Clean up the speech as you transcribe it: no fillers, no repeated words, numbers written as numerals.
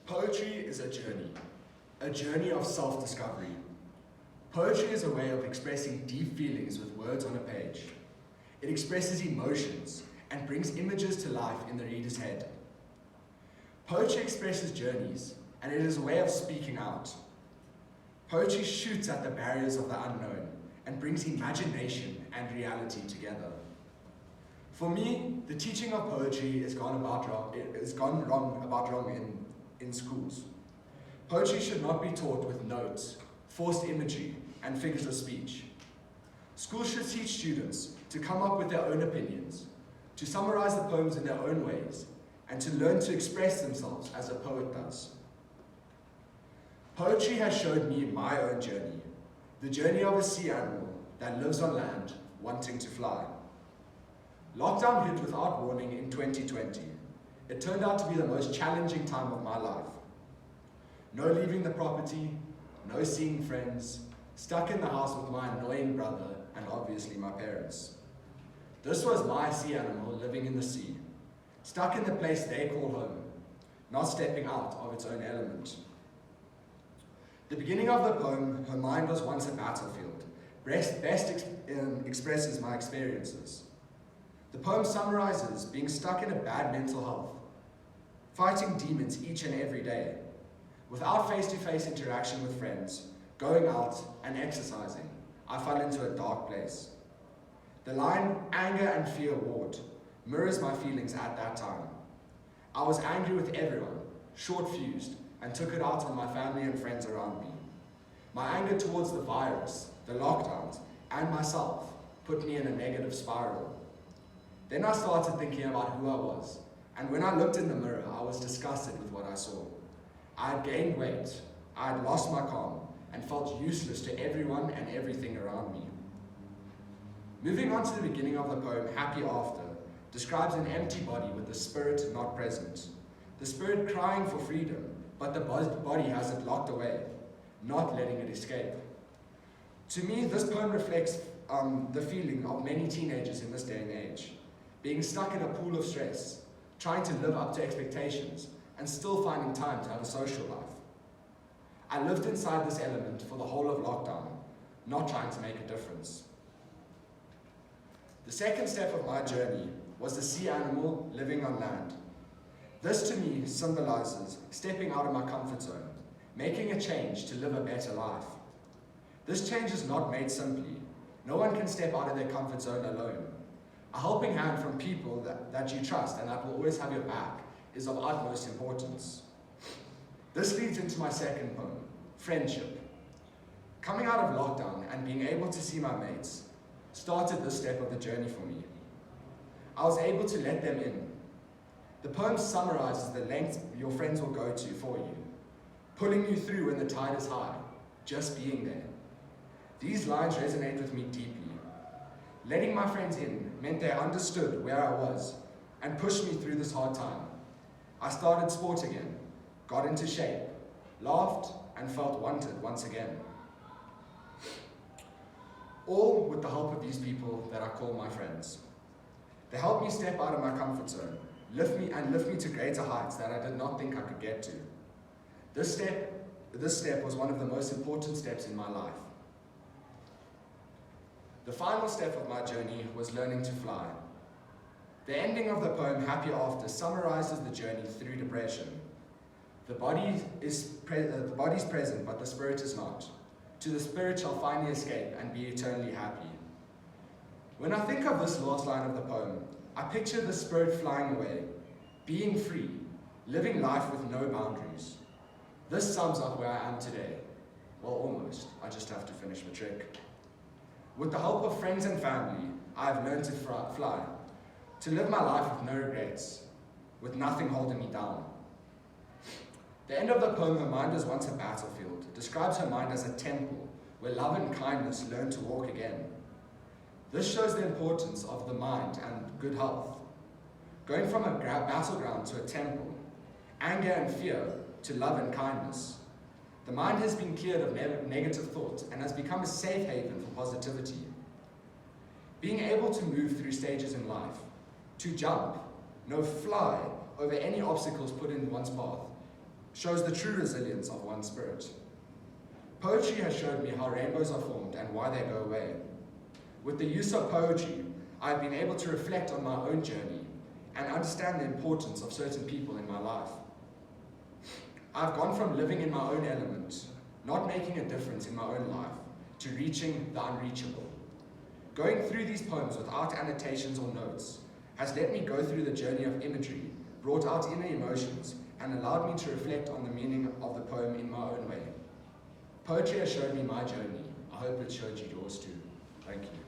Poetry is a journey of self-discovery. Poetry is a way of expressing deep feelings with words on a page. It expresses emotions and brings images to life in the reader's head. Poetry expresses journeys, and it is a way of speaking out. Poetry shoots at the barriers of the unknown and brings imagination and reality together. For me, the teaching of poetry has gone wrong in schools. Poetry should not be taught with notes, forced imagery, and figures of speech. Schools should teach students to come up with their own opinions, to summarize the poems in their own ways, and to learn to express themselves as a poet does. Poetry has showed me my own journey, the journey of a sea animal that lives on land, wanting to fly. Lockdown hit without warning in 2020. It turned out to be the most challenging time of my life. No leaving the property, no seeing friends, stuck in the house with my annoying brother and obviously my parents. This was my sea animal living in the sea, stuck in the place they call home, not stepping out of its own element. The beginning of the poem, "Her mind was once a battlefield," best expresses my experiences. The poem summarizes being stuck in a bad mental health, fighting demons each and every day, without face-to-face interaction with friends, going out and exercising. I fell into a dark place. The line, "anger and fear warred," mirrors my feelings at that time. I was angry with everyone, short-fused, and took it out on my family and friends around me. My anger towards the virus, the lockdowns, and myself put me in a negative spiral. Then I started thinking about who I was, and when I looked in the mirror, I was disgusted with what I saw. I had gained weight, I had lost my calm, and felt useless to everyone and everything around me. Moving on to the beginning of the poem, "Happy After," describes an empty body with the spirit not present. The spirit crying for freedom, but the body has it locked away, not letting it escape. To me, this poem reflects the feeling of many teenagers in this day and age, being stuck in a pool of stress, trying to live up to expectations, and still finding time to have a social life. I lived inside this element for the whole of lockdown, not trying to make a difference. The second step of my journey was the sea animal living on land. This to me symbolizes stepping out of my comfort zone, making a change to live a better life. This change is not made simply. No one can step out of their comfort zone alone. A helping hand from people that you trust and that will always have your back is of utmost importance. This leads into my second poem, "Friendship." Coming out of lockdown and being able to see my mates started this step of the journey for me. I was able to let them in. The poem summarizes the lengths your friends will go to for you, pulling you through when the tide is high, just being there. These lines resonate with me deeply. Letting my friends in meant they understood where I was and pushed me through this hard time. I started sport again, got into shape, laughed, and felt wanted once again. All with the help of these people that I call my friends. They helped me step out of my comfort zone, lift me to greater heights that I did not think I could get to. This step was one of the most important steps in my life. The final step of my journey was learning to fly. The ending of the poem, "Happy After," summarizes the journey through depression. The body is present, but the spirit is not. To the spirit shall finally escape and be eternally happy. When I think of this last line of the poem, I picture the spirit flying away, being free, living life with no boundaries. This sums up where I am today. Well, almost. I just have to finish the trick. With the help of friends and family, I have learned to fly, to live my life with no regrets, with nothing holding me down. The end of the poem, "Her mind was once a battlefield," describes her mind as a temple where love and kindness learn to walk again. This shows the importance of the mind and good health. Going from a battleground to a temple, anger and fear to love and kindness. The mind has been cleared of negative thoughts and has become a safe haven for positivity. Being able to move through stages in life, to jump, no fly, over any obstacles put in one's path, shows the true resilience of one's spirit. Poetry has showed me how rainbows are formed and why they go away. With the use of poetry, I have been able to reflect on my own journey and understand the importance of certain people in my life. I've gone from living in my own element, not making a difference in my own life, to reaching the unreachable. Going through these poems without annotations or notes has let me go through the journey of imagery, brought out inner emotions, and allowed me to reflect on the meaning of the poem in my own way. Poetry has showed me my journey. I hope it showed you yours too. Thank you.